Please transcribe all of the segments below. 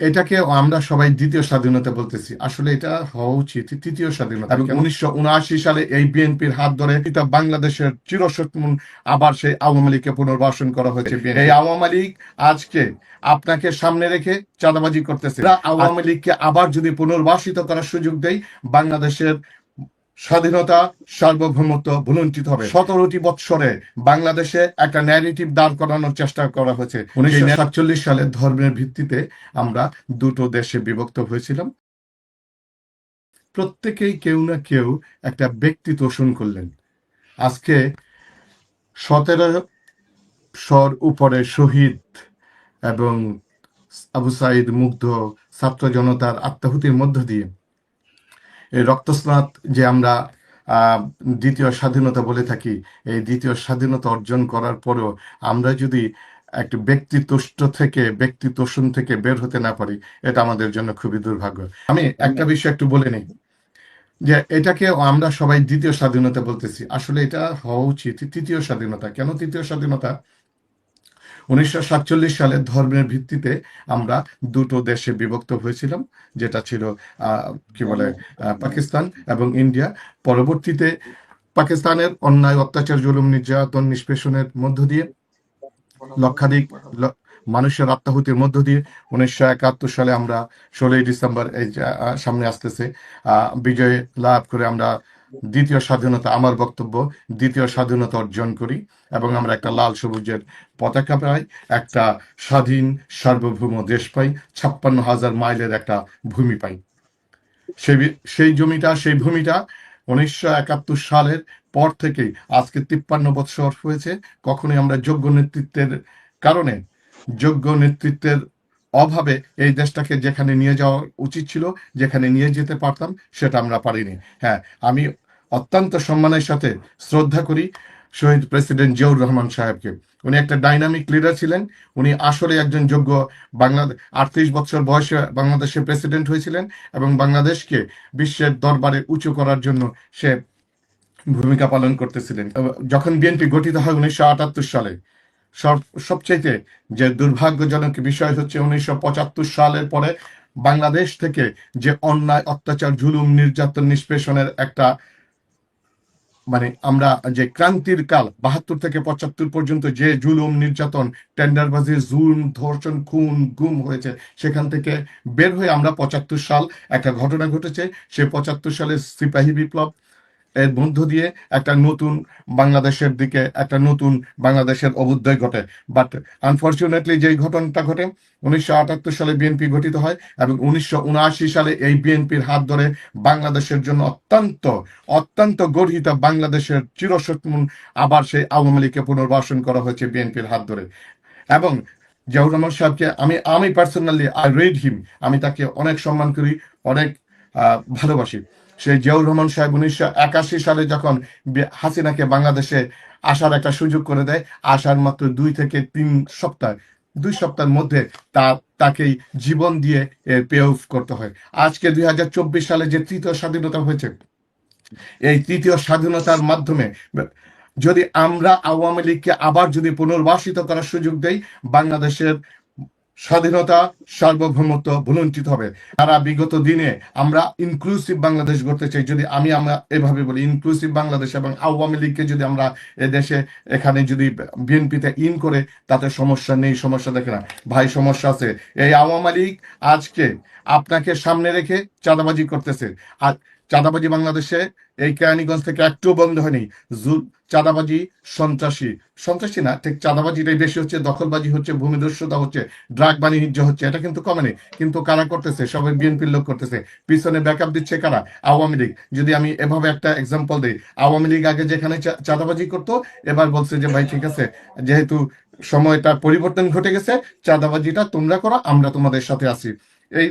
এটাকে আমরা সবাই দ্বিতীয় স্বাধীনতা বলতেছি, আসলে এটা হওয়া উচিত তৃতীয় স্বাধীনতা। এবং 1979 সালে এই বিএনপির হাত ধরে এটা বাংলাদেশের চিরশত্রু আবার সেই আওয়ামী লীগকে পুনর্বাসন করা হয়েছে। এই আওয়ামী লীগ আজকে আপনাকে সামনে রেখে চাঁদাবাজি করতেছে। আওয়ামী লীগকে আবার যদি পুনর্বাসিত করার সুযোগ দেয়, বাংলাদেশের স্বাধীনতা সার্বভৌমত্ব ভুলুণ্ঠিত হবে। 17টি বৎসরে বাংলাদেশে একটা ন্যারেটিভ দাঁড় করানোর চেষ্টা করা হয়েছে। 1947 সালে ধর্মের ভিত্তিতে আমরা দুটো দেশে বিভক্ত হয়েছিলাম। প্রত্যেকেই কেউ না কেউ একটা ব্যক্তি তোষণ করলেন। আজকে 1700 উপরে শহীদ এবং আবু সাইদ মুগ্ধ ছাত্র জনতার আত্মাহুতির মধ্য দিয়ে এই রক্তস্নাত যে আমরা দ্বিতীয় স্বাধীনতা বলে থাকি, এই দ্বিতীয় স্বাধীনতা অর্জন করার পরেও আমরা যদি একটা ব্যক্তি তুষ্ট থেকে ব্যক্তি তোষণ থেকে বের হতে না পারি, এটা আমাদের জন্য খুবই দুর্ভাগ্য। আমি একটা বিষয় একটু বলে নিই, যে এটাকে আমরা সবাই দ্বিতীয় স্বাধীনতা বলতেছি, আসলে এটা হওয়া উচিত তৃতীয় স্বাধীনতা। কেন তৃতীয় স্বাধীনতা? 1947 সালে ধর্মের ভিত্তিতে আমরা দুটো দেশে বিভক্ত হয়েছিলাম, যেটা ছিল কি বলে পাকিস্তান এবং ইন্ডিয়া। পরবর্তীতে পাকিস্তানের অন্যায় অত্যাচার জুলুম নির্যাতন নিষ্পেষণের মধ্য দিয়ে লক্ষাধিক মানুষের আত্মাহুতির মধ্য দিয়ে 1971 সালে আমরা 16ই ডিসেম্বর এই সামনে আসতেছে বিজয় লাভ করে আমরা দ্বিতীয় স্বাধীনতা, আমার বক্তব্য দ্বিতীয় স্বাধীনতা অর্জন করি এবং আমরা একটা লাল সবুজের পতাকা পাই, একটা স্বাধীন সার্বভৌম দেশ পাই, 56,000 মাইলের একটা ভূমি পাই। সেই ভূমিটা 1971 সালের পর থেকেই আজকে 53 বছর হয়েছে, কখনোই আমরা যোগ্য নেতৃত্বের অভাবে এই দেশটাকে যেখানে নিয়ে যাওয়া উচিত ছিল, যেখানে নিয়ে যেতে পারতাম, সেটা আমরা পারিনি। হ্যাঁ, আমি অত্যন্ত সম্মানের সাথে শ্রদ্ধা করি শহীদ প্রেসিডেন্ট জিয়াউর রহমান সাহেবকে। উনি একটা ডাইনামিক লিডার ছিলেন। উনি আসলে একজন যোগ্য 38 বছর বয়সে বাংলাদেশের প্রেসিডেন্ট হয়েছিলেন এবং বাংলাদেশকে বিশ্বের দরবারে উঁচু করার জন্য সে ভূমিকা পালন করতেছিলেন। যখন বিএনপি গঠিত হয় 1978 সালে, সবচাইতে যে দুর্ভাগ্যজনক বিষয় হচ্ছে 1975 সালের পরে বাংলাদেশ থেকে যে অন্যায় অত্যাচার জুলুম নির্যাতন নিষ্পেষণের একটা আমরা যে ক্রান্তির কাল 72 থেকে 75 পর্যন্ত যে জুলুম নির্যাতন টেন্ডারবাজি জুলুম ধর্ষণ খুন গুম হয়েছে, সেখান থেকে বের হয়ে আমরা 75 সাল একটা ঘটনা ঘটেছে। সেই 75 সালের সিপাহী বিপ্লব এর মধ্য দিয়ে একটা নতুন বাংলাদেশের দিকে একটা নতুন বাংলাদেশের অভ্যুদয় ঘটে। বাট আনফর্চুনেটলি যেই ঘটনাটা ঘটে, 1978 সালে বিএনপি গঠিত হয় এবং 1979 সালে এই বিএনপির হাত ধরে বাংলাদেশের জন্য অত্যন্ত গর্হিত বাংলাদেশের চিরশত্রু আবার সেই আওয়ামী লীগকে পুনর্বাসন করা হয়েছে বিএনপির হাত ধরে। এবং জিয়াউর রহমান সাহেবকে আমি পার্সোনালি আই রিড হিম, আমি তাকে অনেক সম্মান করি, অনেক ভালোবাসি। সেই জিয়াউর রহমান সাহেব 1981 সালে যখন হাসিনাকে বাংলাদেশে আসার একটা সুযোগ করে দেয়, আসার মাত্র 2 থেকে 3 সপ্তাহ, 2 সপ্তাহের মধ্যে তাকেই জীবন দিয়ে পে অফ করতে হয়। আজকে 2024 সালে যে তৃতীয় স্বাধীনতা হয়েছে, এই তৃতীয় স্বাধীনতার মাধ্যমে যদি আমরা আওয়ামী লীগকে আবার যদি পুনর্বাসিত করার সুযোগ দেই, বাংলাদেশের স্বাধীনতা সার্বভৌমত্ব ভুলুণ্ঠিত হবে। তারা বিগত দিনে আমরা ইনক্লুসিভ বাংলাদেশ গড়তে চাই, যদি আমরা এভাবে বলি ইনক্লুসিভ বাংলাদেশ, এবং আওয়ামী লীগকে যদি আমরা এদেশে এখানে যদি বিএনপিতে ইন করে, তাতে সমস্যা নেই, সমস্যা দেখে না ভাই, সমস্যা আছে। এই আওয়ামী লীগ আজকে আপনাকে সামনে রেখে চাঁদাবাজি করতেছে। আর চাঁদাবাজি বাংলাদেশে এই কেরানীগঞ্জ থেকে একটু বন্ধ হয়নি। চাঁদাবাজি সন্ত্রাসী না, ঠিক চাঁদাবাজিটাই বেশি হচ্ছে, দখলবাজি হচ্ছে, ভূমিদস্যুতা হচ্ছে, ড্রাগ বাণিজ্য হচ্ছে। এটা কিন্তু কমেনি, কিন্তু কারা করতেছে? সবাই বিএনপির লোক করতেছে। পিছনে ব্যাকআপ দিচ্ছে কারা? আওয়ামী লীগ। যদি আমি এভাবে একটা এক্সাম্পল দিই, আওয়ামী লীগ আগে যেখানে চাঁদাবাজি করতো, এবার বলছে যে ভাই ঠিক আছে, যেহেতু সময়টার পরিবর্তন ঘটে গেছে, চাঁদাবাজিটা তোমরা করো, আমরা তোমাদের সাথে আছি। এই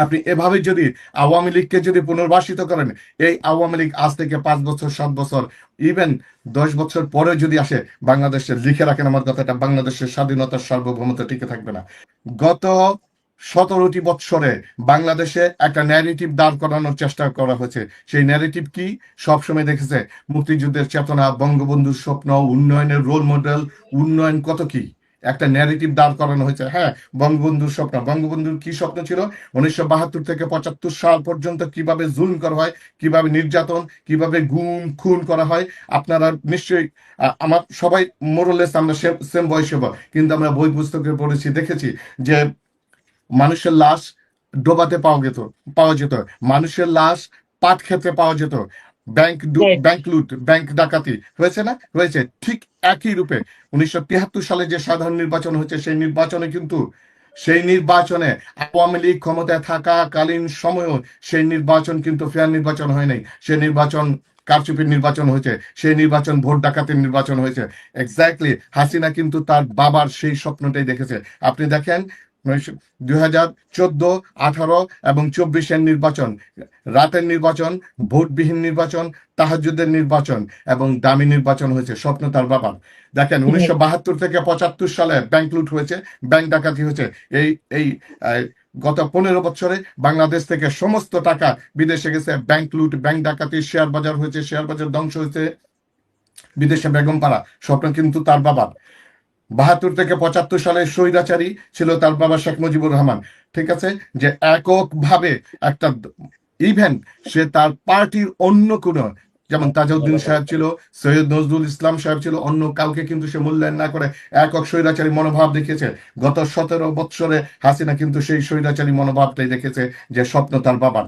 আপনি এভাবে যদি আওয়ামী লীগকে যদি পুনর্বাসিত করেন, এই আওয়ামী লীগ আজ থেকে 5 বছর 7 বছর ইভেন 10 বছর পরে যদি আসে, বাংলাদেশের লিখে রাখেন আমার কথাটা, বাংলাদেশের স্বাধীনতার সার্বভৌমত্ব টিকে থাকবে না। গত 17টি বৎসরে বাংলাদেশে একটা ন্যারেটিভ দাঁড় করানোর চেষ্টা করা হয়েছে। সেই ন্যারেটিভ কি? সবসময় দেখেছে মুক্তিযুদ্ধের চেতনা, বঙ্গবন্ধুর স্বপ্ন, উন্নয়নের রোল মডেল, উন্নয়ন কত কি, একটা ন্যারেটিভ দাঁড় করানো হয়েছে। হ্যাঁ, বঙ্গবন্ধুর স্বপ্ন, বঙ্গবন্ধুর কি স্বপ্ন ছিল? 1972 থেকে 75 সাল পর্যন্ত কিভাবে জুলুম করা হয়, কিভাবে নির্যাতন, কিভাবে গুম খুন করা হয়। আপনারা নিশ্চয়ই আমার সবাই মোরলেস আমরা সেম বয়সে, কিন্তু আমরা বই পুস্তকে পড়েছি, দেখেছি যে মানুষের লাশ ডোবাতে পাওয়া যেত, মানুষের লাশ পাট খেতে পাওয়া যেত, রাইট। ব্যাংক লুট, ব্যাংক ডাকাতি হয়েছে না? হয়েছে। ঠিক একই রূপে 1973 সালে যে সাধারণ নির্বাচন হয়েছে, সেই নির্বাচনে আওয়ামী লীগ ক্ষমতায় থাকাকালীন সময়ও সেই নির্বাচন কিন্তু ফেয়ার নির্বাচন হয় নাই। সেই নির্বাচন কারচুপির নির্বাচন হয়েছে, সেই নির্বাচন ভোট ডাকাতির নির্বাচন হয়েছে। এক্স্যাক্টলি, হাসিনা কিন্তু তার বাবার সেই স্বপ্নটাই দেখেছে। আপনি দেখেন 2014, 18 এবং 24-এর নির্বাচন, রাতের নির্বাচন, ভোটবিহীন নির্বাচন, তাহাজ্জুদের নির্বাচন এবং দামি নির্বাচন হয়েছে, স্বপ্ন তার বাবার। দেখেন 1972 থেকে 75 সালে ব্যাংক লুট হয়েছে, ব্যাংক ডাকাতি হয়েছে। এই এই গত 15 বছরে বাংলাদেশ থেকে সমস্ত টাকা বিদেশে গেছে, ব্যাংক লুট, ব্যাংক ডাকাতি, শেয়ার বাজার হয়েছে, শেয়ার বাজার ধ্বংস হয়েছে, বিদেশে বেগম পাড়া, স্বপ্ন কিন্তু তার বাবার। 72 থেকে 75 সালে স্বৈরাচারী ছিল তার বাবা শেখ মুজিবুর রহমান। ঠিক আছে, যে এককভাবে একটা ইভেন্ট, সে তার পার্টির অন্য কোনো, যেমন তাজউদ্দিন সাহেব ছিল, সৈয়দ নজরুল ইসলাম সাহেব ছিল, অন্য কাউকে কিন্তু সে মূল্যায়ন না করে একক স্বৈরাচারী মনোভাব দেখিয়েছে। গত 17 বৎসরে হাসিনা কিন্তু সেই স্বৈরাচারী মনোভাবটাই দেখেছে, যে স্বপ্ন তার বাবার।